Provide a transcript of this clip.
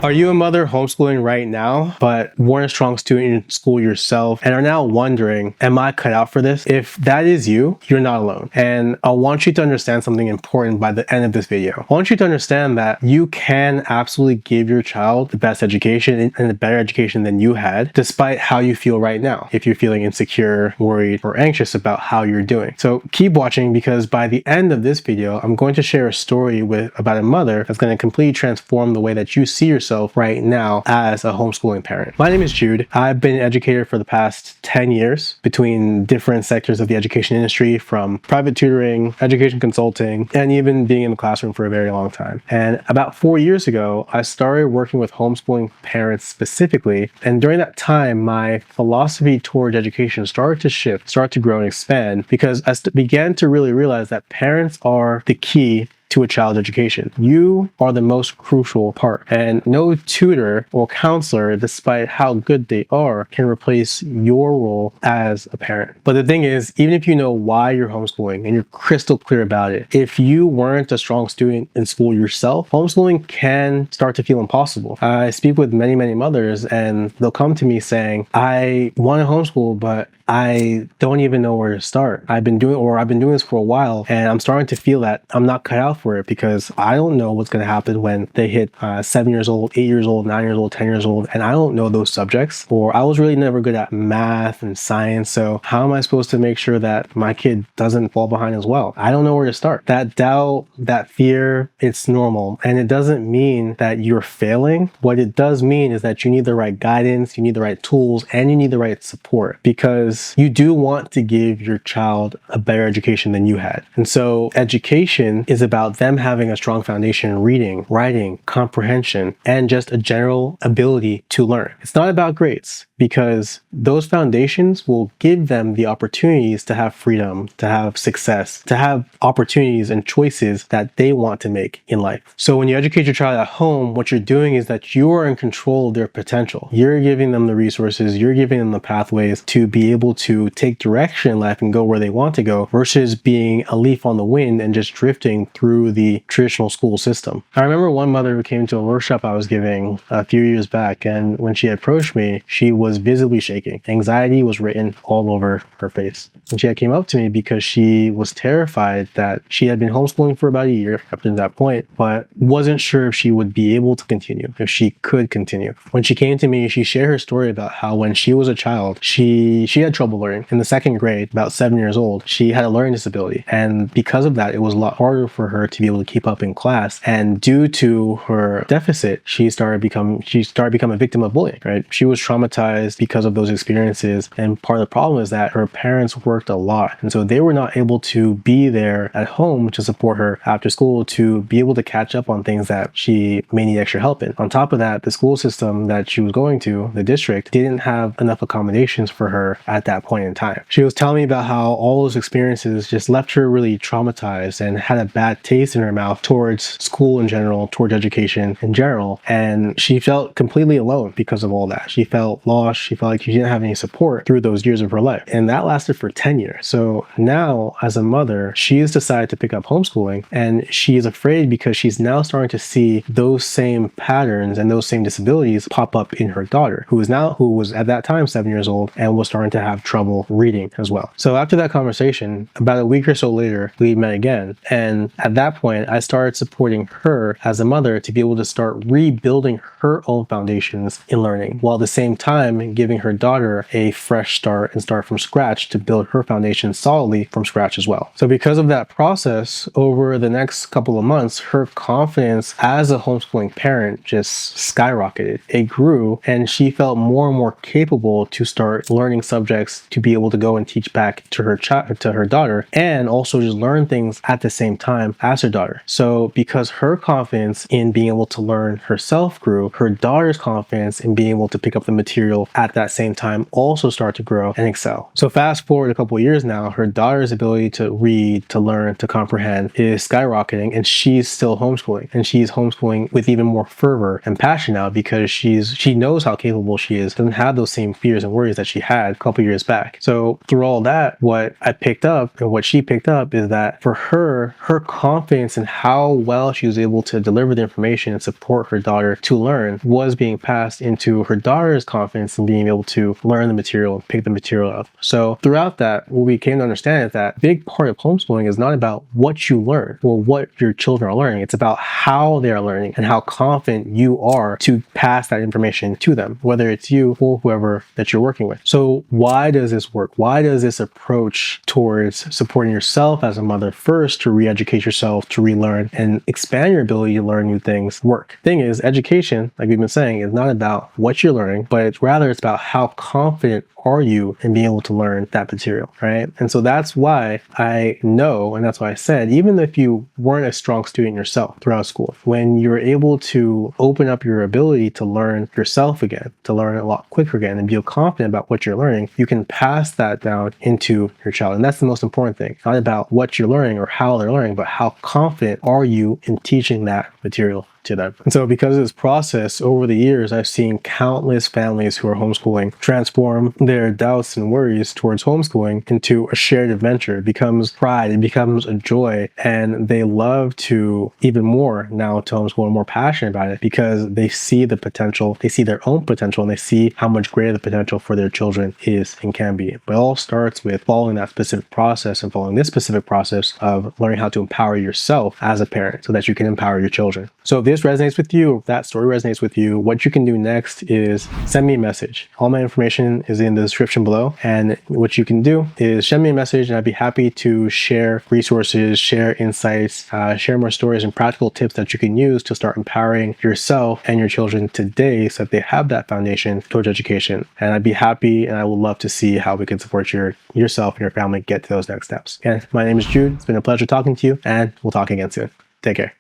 Are you a mother homeschooling right now, but weren't a strong student in school yourself and are now wondering, am I cut out for this? If that is you, you're not alone. And I want you to understand something important by the end of this video. I want you to understand that you can absolutely give your child the best education and a better education than you had, despite how you feel right now. If you're feeling insecure, worried, or anxious about how you're doing. So keep watching, because by the end of this video, I'm going to share a story about a mother that's going to completely transform the way that you see yourself right now as a homeschooling parent. My name is Jude. I've been an educator for the past 10 years between different sectors of the education industry, from private tutoring, education consulting, and even being in the classroom for a very long time. And about 4 years ago, I started working with homeschooling parents specifically. And during that time, my philosophy towards education started to shift, started to grow and expand, because I began to really realize that parents are the key to a child's education. You are the most crucial part, and no tutor or counselor, despite how good they are, can replace your role as a parent. But the thing is, even if you know why you're homeschooling and you're crystal clear about it, if you weren't a strong student in school yourself, homeschooling can start to feel impossible. I speak with many mothers, and they'll come to me saying, I want to homeschool, but I don't even know where to start. I've been doing this for a while, and I'm starting to feel that I'm not cut out for it, because I don't know what's going to happen when they hit 7 years old, 8 years old, 9 years old, 10 years old, and I don't know those subjects, or I was really never good at math and science. So how am I supposed to make sure that my kid doesn't fall behind as well? I don't know where to start. That doubt, that fear, it's normal. And it doesn't mean that you're failing. What it does mean is that you need the right guidance, you need the right tools, and you need the right support, because you do want to give your child a better education than you had. And so education is about them having a strong foundation in reading, writing, comprehension, and just a general ability to learn. It's not about grades, because those foundations will give them the opportunities to have freedom, to have success, to have opportunities and choices that they want to make in life. So when you educate your child at home, what you're doing is that you are in control of their potential. You're giving them the resources, you're giving them the pathways to be able to take direction in life and go where they want to go, versus being a leaf on the wind and just drifting through the traditional school system. I remember one mother who came to a workshop I was giving a few years back, and when she approached me, she was visibly shaking. Anxiety was written all over her face. And she came up to me because she was terrified that she had been homeschooling for about a year up to that point, but wasn't sure if she would be able to continue, if she could continue. When she came to me, she shared her story about how when she was a child, she had trouble learning. In the second grade, about 7 years old, she had a learning disability. And because of that, it was a lot harder for her to be able to keep up in class. And due to her deficit, she started become a victim of bullying, right? She was traumatized because of those experiences. And part of the problem is that her parents worked a lot. And so they were not able to be there at home to support her after school, to be able to catch up on things that she may need extra help in. On top of that, the school system that she was going to, the district, didn't have enough accommodations for her at that point in time. She was telling me about how all those experiences just left her really traumatized and had a bad taste in her mouth towards school in general, towards education in general. And she felt completely alone because of all that. She felt lost. She felt like she didn't have any support through those years of her life. And that lasted for 10 years. So now, as a mother, she has decided to pick up homeschooling, and she is afraid because she's now starting to see those same patterns and those same disabilities pop up in her daughter, who was at that time 7 years old and was starting to have trouble reading as well. So after that conversation, about a week or so later, we met again. And at that point, I started supporting her as a mother to be able to start rebuilding her own foundations in learning, while at the same time giving her daughter a fresh start and start from scratch to build her foundation solidly from scratch as well. So because of that process, over the next couple of months, her confidence as a homeschooling parent just skyrocketed. It grew, and she felt more and more capable to start learning subjects to be able to go and teach back to her daughter, and also just learn things at the same time as her daughter. So because her confidence in being able to learn herself grew, her daughter's confidence in being able to pick up the material at that same time also started to grow and excel. So fast forward a couple of years now, her daughter's ability to read, to learn, to comprehend is skyrocketing, and she's still homeschooling. And she's homeschooling with even more fervor and passion now, because she knows how capable she is, doesn't have those same fears and worries that she had a couple years back. So through all that, what I picked up and what she picked up is that for her confidence in how well she was able to deliver the information and support her daughter to learn was being passed into her daughter's confidence in being able to learn the material and pick the material up. So throughout that, what we came to understand is that a big part of homeschooling is not about what you learn or what your children are learning. It's about how they are learning and how confident you are to pass that information to them, whether it's you or whoever that you're working with. So why does this work? Why does this approach towards supporting yourself as a mother first to re-educate yourself, to relearn and expand your ability to learn new things work? Thing is, education, like we've been saying, is not about what you're learning, but it's about how confident are you in being able to learn that material, right? And so that's why I know, and that's why I said, even if you weren't a strong student yourself throughout school, when you're able to open up your ability to learn yourself again, to learn a lot quicker again, and feel confident about what you're learning, you can pass that down into your child. And that's the most important thing. It's not about what you're learning or how they're learning, but how confident are you in teaching that material to them. And so because of this process over the years, I've seen countless families who are homeschooling transform their doubts and worries towards homeschooling into a shared adventure. It becomes pride, it becomes a joy, and they love to even more now to homeschool and more passionate about it because they see the potential, they see their own potential, and they see how much greater the potential for their children is and can be. But it all starts with following that specific process and following this specific process of learning how to empower yourself as a parent so that you can empower your children. So if this resonates with you, if that story resonates with you, what you can do next is send me a message. All my information is in the description below. And what you can do is send me a message and I'd be happy to share resources, share insights, share more stories and practical tips that you can use to start empowering yourself and your children today so that they have that foundation towards education. And I'd be happy and I would love to see how we can support yourself and your family get to those next steps. And my name is Jude. It's been a pleasure talking to you and we'll talk again soon. Take care.